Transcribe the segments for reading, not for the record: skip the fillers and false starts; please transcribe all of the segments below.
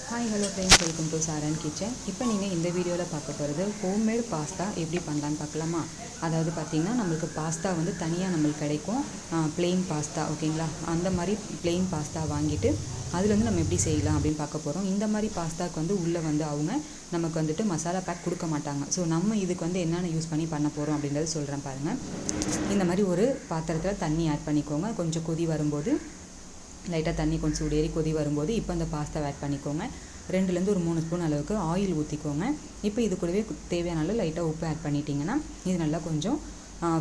Hi hello friends, welcome to Saran kitchen. இப்போ நீங்கள் இந்த வீடியோவில் பார்க்க போகிறது ஹோம்மேட் பாஸ்தா எப்படி பண்ணலான்னு பார்க்கலாமா. அதாவது பார்த்திங்கன்னா நம்மளுக்கு பாஸ்தா வந்து தனியாக நம்மளுக்கு கிடைக்கும், ப்ளெயின் பாஸ்தா. ஓகேங்களா, அந்த மாதிரி ப்ளெயின் பாஸ்தா வாங்கிட்டு அதில் வந்து நம்ம எப்படி செய்யலாம் அப்படின்னு பார்க்க போகிறோம். இந்த மாதிரி பாஸ்தாவுக்கு வந்து உள்ளே வந்து அவங்க நமக்கு வந்துட்டு மசாலா பேக் கொடுக்க மாட்டாங்க. ஸோ நம்ம இதுக்கு வந்து என்னென்ன யூஸ் பண்ணி பண்ண போகிறோம் அப்படின்றத சொல்கிறேன் பாருங்கள். இந்த மாதிரி ஒரு பாத்திரத்தில் தண்ணி ஆட் பண்ணிக்கோங்க. கொஞ்சம் கொதி வரும்போது லைட்டாக தண்ணி கொஞ்சம் சூடேறி கொதி வரும்போது இப்போ அந்த பாஸ்தாவை ஆட் பண்ணிக்கோங்க. 2லேருந்து ஒரு 3 ஸ்பூன் அளவுக்கு ஆயில் ஊற்றிக்கோங்க. இப்போ இது கூடவே தேவையான அளவு லைட்டாக உப்பு ஆட் பண்ணிட்டீங்கன்னா இது நல்லா கொஞ்சம்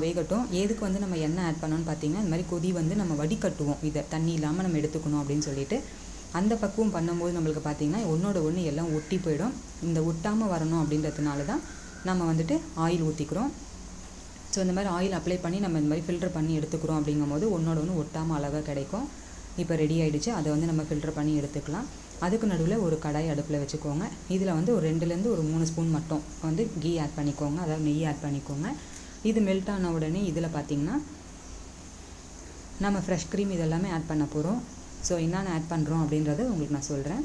வேகட்டும். எதுக்கு வந்து நம்ம எண்ணெய் ஆட் பண்ணோன்னு பார்த்தீங்கன்னா, இந்த மாதிரி கொதி வந்து நம்ம வடிகட்டுவோம், இதை தண்ணி இல்லாமல் நம்ம எடுத்துக்கணும் அப்படின்னு சொல்லிட்டு. அந்த பக்குவம் பண்ணும்போது நம்மளுக்கு பார்த்திங்கன்னா ஒன்றோட ஒன்று எல்லாம் ஒட்டி போயிடும். இந்த ஒட்டாமல் வரணும் அப்படின்றதுனால தான் நம்ம வந்துட்டு ஆயில் ஊற்றிக்கிறோம். ஸோ இந்த மாதிரி ஆயில் அப்ளை பண்ணி நம்ம இந்த மாதிரி ஃபில்டர் பண்ணி எடுத்துக்கிறோம். அப்படிங்கும்போது ஒன்றோட ஒன்று ஒட்டாமல் அழகாக கிடைக்கும். இப்போ ரெடி ஆகிடுச்சு. அதை வந்து நம்ம ஃபில்டர் பண்ணி எடுத்துக்கலாம். அதுக்கு நடுவில் ஒரு கடாய் அடுப்பில் வச்சுக்கோங்க. இதில் வந்து ஒரு 2லேருந்து ஒரு 3 ஸ்பூன் மட்டும் வந்து கீ ஆட் பண்ணிக்கோங்க, அதாவது நெய் ஆட் பண்ணிக்கோங்க. இது மெல்ட் ஆன உடனே இதில் பார்த்திங்கன்னா நம்ம ஃப்ரெஷ் க்ரீம் இதெல்லாமே ஆட் பண்ண போகிறோம். ஸோ என்னென்ன ஆட் பண்ணுறோம் அப்படின்றத உங்களுக்கு நான் சொல்கிறேன்.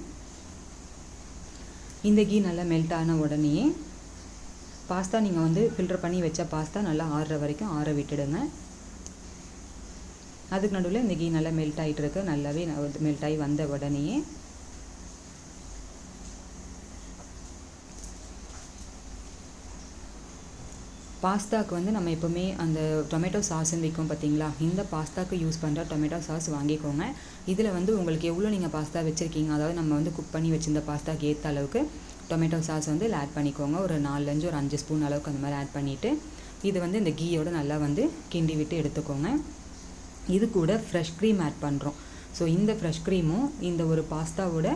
இந்த கீ நல்லா மெல்ட் ஆன உடனேயே பாஸ்தா, நீங்கள் வந்து ஃபில்டர் பண்ணி வச்ச பாஸ்தா நல்லா ஆறுற வரைக்கும் ஆற விட்டுடுங்க. அதுக்கு நடுவில் இந்த கீ நல்லா மெல்ட் ஆகிட்டு இருக்கு. நல்லாவே மெல்ட் ஆகி வந்த உடனேயே பாஸ்தாவுக்கு வந்து நம்ம எப்போவுமே அந்த டொமேட்டோ சாஸ்ன்னு விற்கும் பார்த்தீங்களா, இந்த பாஸ்தாவுக்கு யூஸ் பண்ணுற டொமேட்டோ சாஸ் வாங்கிக்கோங்க. இதில் வந்து உங்களுக்கு எவ்வளோ நீங்கள் பாஸ்தா வச்சுருக்கீங்க, அதாவது நம்ம வந்து குக் பண்ணி வச்சுருந்த பாஸ்தாக்கு ஏற்ற அளவுக்கு டொமேட்டோ சாஸ் வந்து இதில் ஆட் பண்ணிக்கோங்க. ஒரு 4லேருந்து ஒரு 5 ஸ்பூன் அளவுக்கு அந்த மாதிரி ஆட் பண்ணிவிட்டு இது வந்து இந்த கீயோடு நல்லா வந்து கிண்டி விட்டு எடுத்துக்கோங்க. இது கூட ஃப்ரெஷ் க்ரீம் ஆட் பண்ணுறோம். ஸோ இந்த ஃப்ரெஷ் க்ரீமும் இந்த ஒரு பாஸ்தாவோட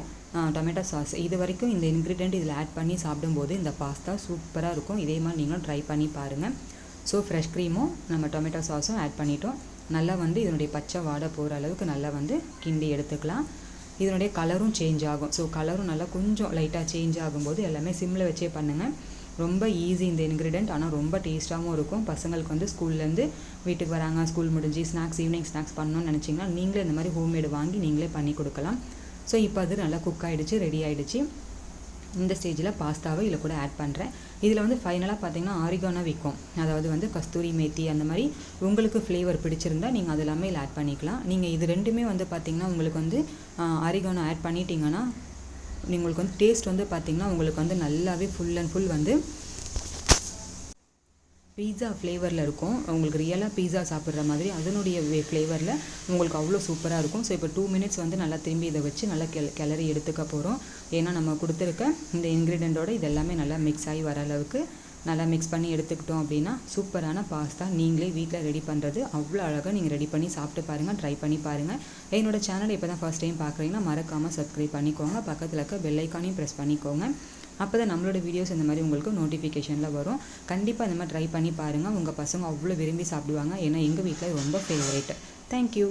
டொமேட்டோ சாஸ், இது வரைக்கும் இந்த இன்க்ரீடியண்ட் இதில் ஆட் பண்ணி சாப்பிடும்போது இந்த பாஸ்தா சூப்பராக இருக்கும். இதே மாதிரி நீங்களும் ட்ரை பண்ணி பாருங்கள். ஸோ ஃப்ரெஷ் க்ரீமும் நம்ம டொமேட்டோ சாஸும் ஆட் பண்ணிட்டோம். நல்லா வந்து இதனுடைய பச்சை வாடை போகிற அளவுக்கு நல்லா வந்து கிண்டி எடுத்துக்கலாம். இதனுடைய கலரும் சேஞ்ச் ஆகும். ஸோ கலரும் நல்லா கொஞ்சம் லைட்டாக சேஞ்ச் ஆகும்போது எல்லாமே சிம்மில் வச்சே பண்ணுங்கள். ரொம்ப ஈஸி இந்த இன்க்ரீடியண்ட், ஆனால் ரொம்ப டேஸ்ட்டாகவும் இருக்கும். பசங்களுக்கு வந்து ஸ்கூல்லேருந்து வீட்டுக்கு வராங்க, ஸ்கூல் முடிஞ்சு ஸ்நாக்ஸ், ஈவினிங் ஸ்நாக்ஸ் பண்ணணும்னு நினச்சிங்கன்னா நீங்களே இந்த மாதிரி ஹோம்மேடு வாங்கி நீங்களே பண்ணி கொடுக்கலாம். ஸோ இப்போ அது நல்லா குக் ஆகிடுச்சு, ரெடி ஆகிடுச்சு. இந்த ஸ்டேஜில் பாஸ்தாவை இதில் கூட ஆட் பண்ணுறேன். இதில் வந்து ஃபைனலாக பார்த்தீங்கன்னா ஆரிகானோ விற்கும், அதாவது வந்து கஸ்தூரி மேத்தி, அந்த மாதிரி உங்களுக்கு ஃப்ளேவர் பிடிச்சிருந்தா நீங்கள் அது எல்லாமே இதில் ஆட் பண்ணிக்கலாம். நீங்கள் இது ரெண்டுமே வந்து பார்த்திங்கன்னா உங்களுக்கு வந்து ஆரிகானோ ஆட் பண்ணிட்டீங்கன்னா உங்களுக்கு வந்து டேஸ்ட் வந்து பார்த்திங்கன்னா உங்களுக்கு வந்து நல்லாவே ஃபுல் அண்ட் ஃபுல் வந்து பீஸா ஃப்ளேவரில் இருக்கும். உங்களுக்கு ரியலாக பீஸா சாப்பிட்ற மாதிரி அதனுடைய ஃப்ளேவரில் உங்களுக்கு அவ்வளோ சூப்பராக இருக்கும். ஸோ இப்போ 2 மினிட்ஸ் வந்து நல்லா திரும்பி இதை வச்சு நல்லா கிளறி எடுத்துக்க போகிறோம். ஏன்னா நம்ம கொடுத்துருக்க இந்த இன்க்ரீடியண்ட்டோட இது எல்லாமே நல்லா மிக்ஸ் ஆகி வர அளவுக்கு நல்லா மிக்ஸ் பண்ணி எடுத்துக்கிட்டோம் அப்படின்னா சூப்பரான பாஸ்தா நீங்களே வீட்டில் ரெடி பண்ணுறது அவ்வளோ அழகாக நீங்கள் ரெடி பண்ணி சாப்பிட்டு பாருங்கள், ட்ரை பண்ணி பாருங்கள். என்னோட சேனலை இப்போ தான் ஃபர்ஸ்ட் டைம் பார்க்குறீங்கன்னா மறக்காமல் சப்ஸ்கிரைப் பண்ணிக்கோங்க. பக்கத்தில் இருக்க பெல் ஐக்கானையும் ப்ரெஸ் பண்ணிக்கோங்க. அப்போ தான் நம்மளோட வீடியோஸ் இந்த மாதிரி உங்களுக்கு நோட்டிஃபிகேஷனில் வரும். கண்டிப்பாக இந்த மாதிரி ட்ரை பண்ணி பாருங்கள். உங்கள் பசங்க அவ்வளோ விரும்பி சாப்பிடுவாங்க. ஏன்னா எங்கள் வீட்டில் ரொம்ப ஃபேவரேட். தேங்க்யூ.